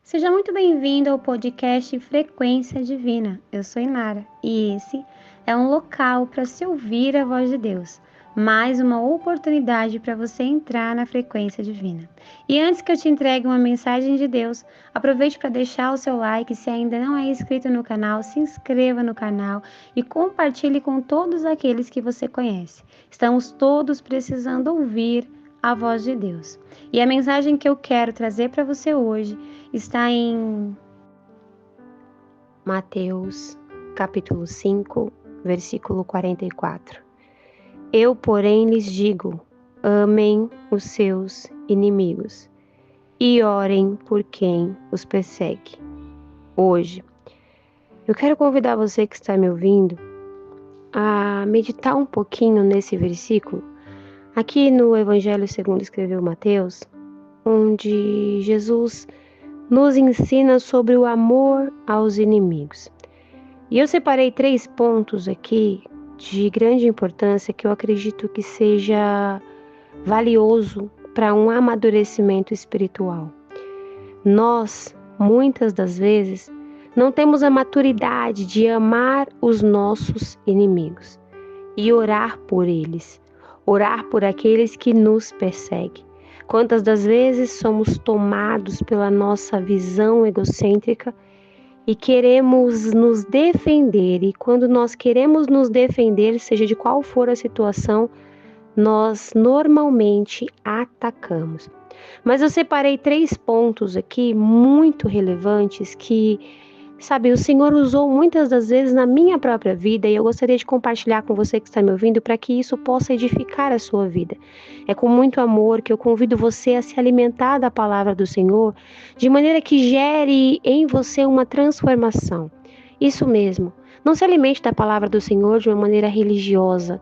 Seja muito bem-vindo ao podcast Frequência Divina. Eu sou Inara e esse é um local para se ouvir a voz de Deus, mais uma oportunidade para você entrar na frequência divina. E antes que eu te entregue uma mensagem de Deus, aproveite para deixar o seu like. Se ainda não é inscrito no canal, se inscreva no canal e compartilhe com todos aqueles que você conhece. Estamos todos precisando ouvir a voz de Deus. E a mensagem que eu quero trazer para você hoje está em Mateus, capítulo 5, versículo 44. Eu, porém, lhes digo, amem os seus inimigos e orem por quem os persegue. Hoje, eu quero convidar você que está me ouvindo a meditar um pouquinho nesse versículo, aqui no Evangelho segundo escreveu Mateus, onde Jesus nos ensina sobre o amor aos inimigos. E eu separei 3 pontos aqui de grande importância que eu acredito que seja valioso para um amadurecimento espiritual. Nós, muitas das vezes, não temos a maturidade de amar os nossos inimigos e orar por eles, orar por aqueles que nos perseguem. Quantas das vezes somos tomados pela nossa visão egocêntrica e queremos nos defender, e quando nós queremos nos defender, seja de qual for a situação, nós normalmente atacamos. Mas eu separei 3 pontos aqui muito relevantes que, sabe, o Senhor usou muitas das vezes na minha própria vida e eu gostaria de compartilhar com você que está me ouvindo para que isso possa edificar a sua vida. É com muito amor que eu convido você a se alimentar da palavra do Senhor de maneira que gere em você uma transformação. Isso mesmo, não se alimente da palavra do Senhor de uma maneira religiosa,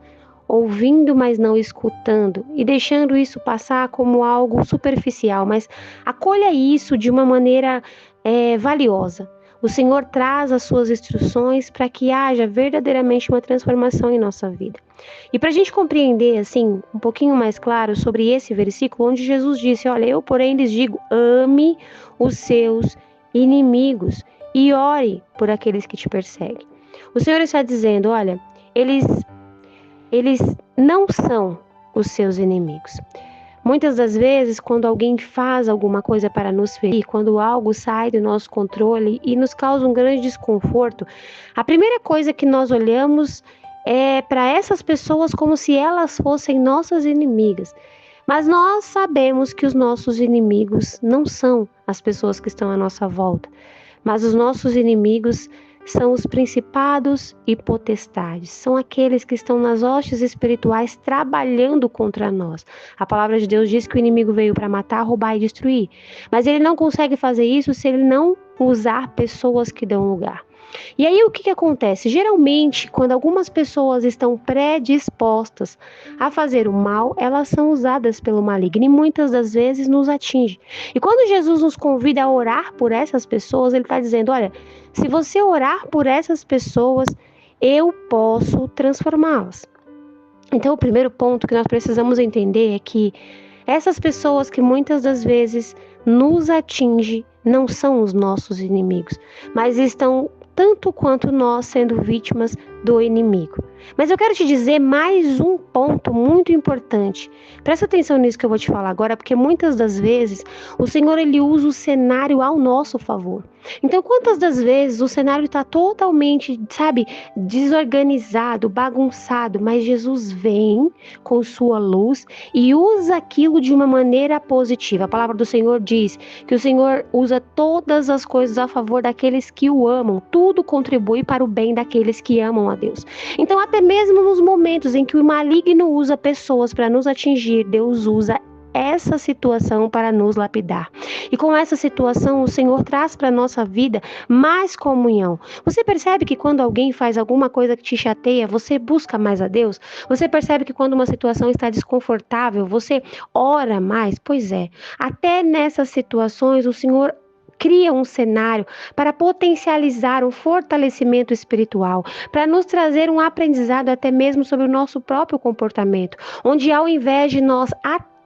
ouvindo, mas não escutando e deixando isso passar como algo superficial, mas acolha isso de uma maneira valiosa. O Senhor traz as suas instruções para que haja verdadeiramente uma transformação em nossa vida. E para a gente compreender, assim, um pouquinho mais claro sobre esse versículo, onde Jesus disse, olha, eu porém lhes digo, ame os seus inimigos e ore por aqueles que te perseguem. O Senhor está dizendo, olha, eles não são os seus inimigos. Muitas das vezes, quando alguém faz alguma coisa para nos ferir, quando algo sai do nosso controle e nos causa um grande desconforto, a primeira coisa que nós olhamos é para essas pessoas como se elas fossem nossas inimigas. Mas nós sabemos que os nossos inimigos não são as pessoas que estão à nossa volta, mas os nossos inimigos são os principados e potestades, são aqueles que estão nas hostes espirituais trabalhando contra nós. A palavra de Deus diz que o inimigo veio para matar, roubar e destruir, mas ele não consegue fazer isso se ele não usar pessoas que dão lugar. E aí o que acontece? Geralmente, quando algumas pessoas estão predispostas a fazer o mal, elas são usadas pelo maligno e muitas das vezes nos atinge. E quando Jesus nos convida a orar por essas pessoas, ele está dizendo, olha, se você orar por essas pessoas, eu posso transformá-las. Então, o primeiro ponto que nós precisamos entender é que essas pessoas que muitas das vezes nos atingem não são os nossos inimigos, mas estão tanto quanto nós sendo vítimas do inimigo. Mas eu quero te dizer mais um ponto muito importante. Presta atenção nisso que eu vou te falar agora, porque muitas das vezes o Senhor ele usa o cenário ao nosso favor. Então, quantas das vezes o cenário está totalmente, desorganizado, bagunçado, mas Jesus vem com sua luz e usa aquilo de uma maneira positiva. A palavra do Senhor diz que o Senhor usa todas as coisas a favor daqueles que o amam. Tudo contribui para o bem daqueles que amam a Deus. Então, até mesmo nos momentos em que o maligno usa pessoas para nos atingir, Deus usa essa situação para nos lapidar. E com essa situação, o Senhor traz para a nossa vida mais comunhão. Você percebe que quando alguém faz alguma coisa que te chateia, você busca mais a Deus? Você percebe que quando uma situação está desconfortável, você ora mais? Pois é, até nessas situações, o Senhor cria um cenário para potencializar o fortalecimento espiritual, para nos trazer um aprendizado até mesmo sobre o nosso próprio comportamento, onde ao invés de nós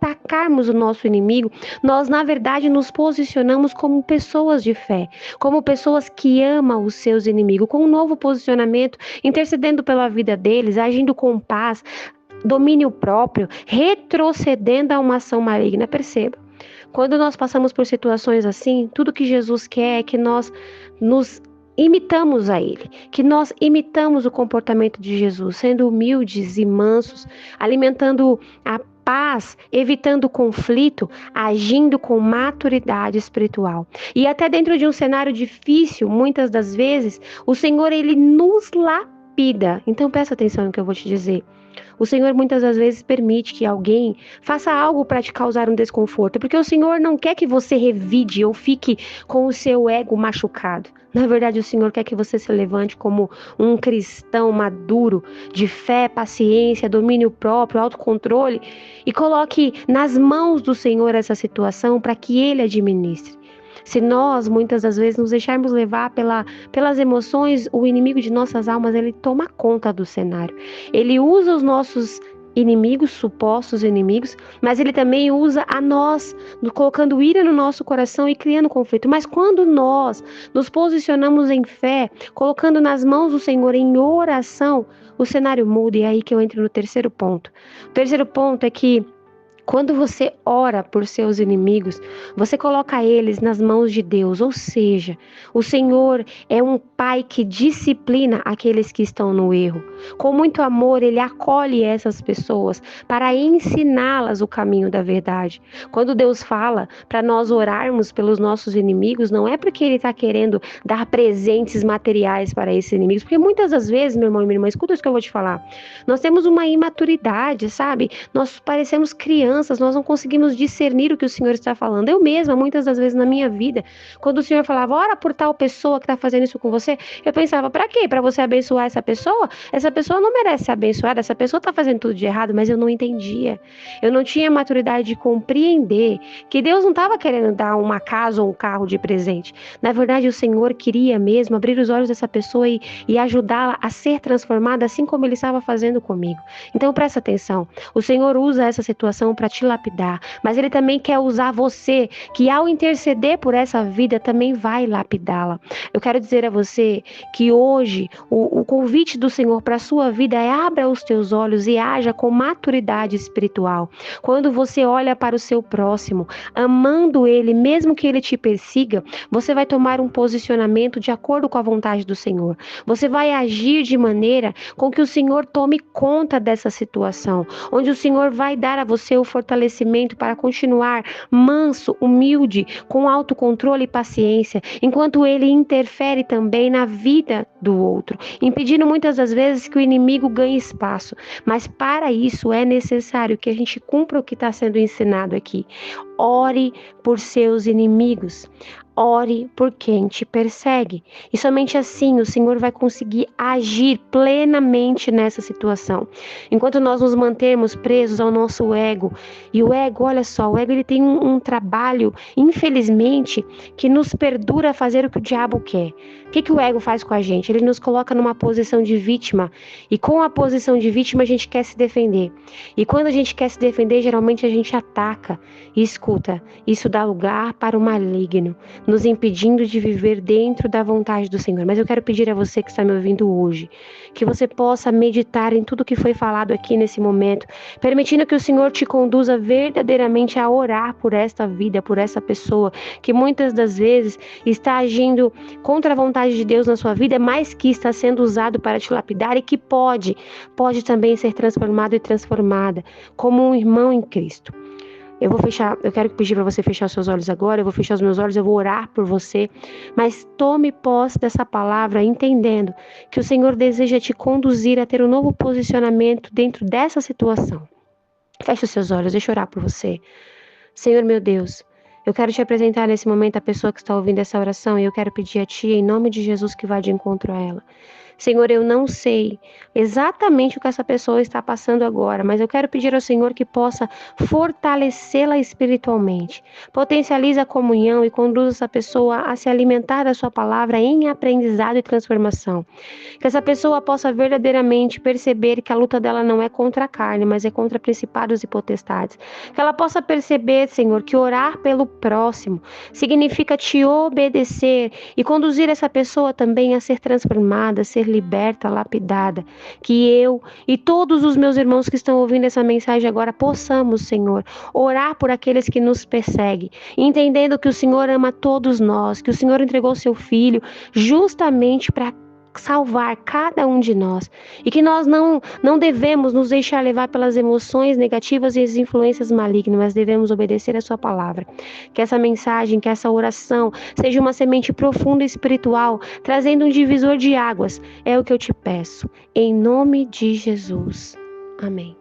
atacarmos o nosso inimigo, nós na verdade nos posicionamos como pessoas de fé, como pessoas que amam os seus inimigos, com um novo posicionamento, intercedendo pela vida deles, agindo com paz, domínio próprio, retrocedendo a uma ação maligna. Perceba, quando nós passamos por situações assim, tudo que Jesus quer é que nós nos imitamos a Ele, que nós imitamos o comportamento de Jesus, sendo humildes e mansos, alimentando a paz, evitando conflito, agindo com maturidade espiritual. E até dentro de um cenário difícil, muitas das vezes, o Senhor, Ele nos lapida. Então presta atenção no que eu vou te dizer. O Senhor muitas das vezes permite que alguém faça algo para te causar um desconforto, porque o Senhor não quer que você revide ou fique com o seu ego machucado. Na verdade, o Senhor quer que você se levante como um cristão maduro, de fé, paciência, domínio próprio, autocontrole, e coloque nas mãos do Senhor essa situação para que Ele administre. Se nós, muitas das vezes, nos deixarmos levar pelas emoções, o inimigo de nossas almas, ele toma conta do cenário. Ele usa os nossos inimigos, supostos inimigos, mas ele também usa a nós, colocando ira no nosso coração e criando conflito. Mas quando nós nos posicionamos em fé, colocando nas mãos do Senhor em oração, o cenário muda. E é aí que eu entro no terceiro ponto. O terceiro ponto é que quando você ora por seus inimigos, você coloca eles nas mãos de Deus, ou seja, o Senhor é um pai que disciplina aqueles que estão no erro. Com muito amor, ele acolhe essas pessoas para ensiná-las o caminho da verdade. Quando Deus fala para nós orarmos pelos nossos inimigos, não é porque ele está querendo dar presentes materiais para esses inimigos, porque muitas das vezes, meu irmão e minha irmã, escuta isso que eu vou te falar, nós temos uma imaturidade, sabe? Nós parecemos crianças, nós não conseguimos discernir o que o Senhor está falando. Eu mesma, muitas das vezes na minha vida, quando o Senhor falava, ora por tal pessoa que está fazendo isso com você, eu pensava, para quê? Para você abençoar essa pessoa? Essa pessoa não merece ser abençoada, essa pessoa está fazendo tudo de errado, mas eu não entendia. Eu não tinha maturidade de compreender que Deus não estava querendo dar uma casa ou um carro de presente. Na verdade, o Senhor queria mesmo abrir os olhos dessa pessoa e ajudá-la a ser transformada, assim como Ele estava fazendo comigo. Então, presta atenção. O Senhor usa essa situação para te lapidar, mas Ele também quer usar você, que ao interceder por essa vida também vai lapidá-la. Eu quero dizer a você que hoje o convite do Senhor para a sua vida é: abra os teus olhos e haja com maturidade espiritual. Quando você olha para o seu próximo, amando ele, mesmo que ele te persiga, você vai tomar um posicionamento de acordo com a vontade do Senhor. Você vai agir de maneira com que o Senhor tome conta dessa situação, onde o Senhor vai dar a você o fortalecimento para continuar manso, humilde, com autocontrole e paciência, enquanto ele interfere também na vida do outro, impedindo muitas das vezes que o inimigo ganhe espaço. Mas para isso é necessário que a gente cumpra o que está sendo ensinado aqui. Ore por seus inimigos. Ore por quem te persegue. E somente assim o Senhor vai conseguir agir plenamente nessa situação. Enquanto nós nos mantermos presos ao nosso ego, e o ego, olha só, o ego ele tem um trabalho, infelizmente, que nos perdura a fazer o que o diabo quer. O que o ego faz com a gente? Ele nos coloca numa posição de vítima, e com a posição de vítima a gente quer se defender. E quando a gente quer se defender, geralmente a gente ataca. E escuta, isso dá lugar para o maligno, nos impedindo de viver dentro da vontade do Senhor. Mas eu quero pedir a você que está me ouvindo hoje, que você possa meditar em tudo que foi falado aqui nesse momento, permitindo que o Senhor te conduza verdadeiramente a orar por esta vida, por essa pessoa, que muitas das vezes está agindo contra a vontade de Deus na sua vida, mas que está sendo usado para te lapidar e que pode também ser transformado e transformada como um irmão em Cristo. Eu quero pedir para você fechar seus olhos agora, eu vou fechar os meus olhos, eu vou orar por você, mas tome posse dessa palavra, entendendo que o Senhor deseja te conduzir a ter um novo posicionamento dentro dessa situação. Feche os seus olhos, deixa eu orar por você. Senhor meu Deus, eu quero te apresentar nesse momento a pessoa que está ouvindo essa oração e eu quero pedir a Ti, em nome de Jesus, que vá de encontro a ela. Senhor, eu não sei exatamente o que essa pessoa está passando agora, mas eu quero pedir ao Senhor que possa fortalecê-la espiritualmente. Potencialize a comunhão e conduza essa pessoa a se alimentar da sua palavra em aprendizado e transformação. Que essa pessoa possa verdadeiramente perceber que a luta dela não é contra a carne, mas é contra principados e potestades. Que ela possa perceber, Senhor, que orar pelo próximo significa te obedecer e conduzir essa pessoa também a ser transformada, a ser liberta, lapidada. Que eu e todos os meus irmãos que estão ouvindo essa mensagem agora possamos, Senhor, orar por aqueles que nos perseguem, entendendo que o Senhor ama todos nós, que o Senhor entregou seu Filho justamente para salvar cada um de nós e que nós não devemos nos deixar levar pelas emoções negativas e as influências malignas, mas devemos obedecer a sua palavra. Que essa mensagem, que essa oração seja uma semente profunda e espiritual, trazendo um divisor de águas, é o que eu te peço, em nome de Jesus. Amém.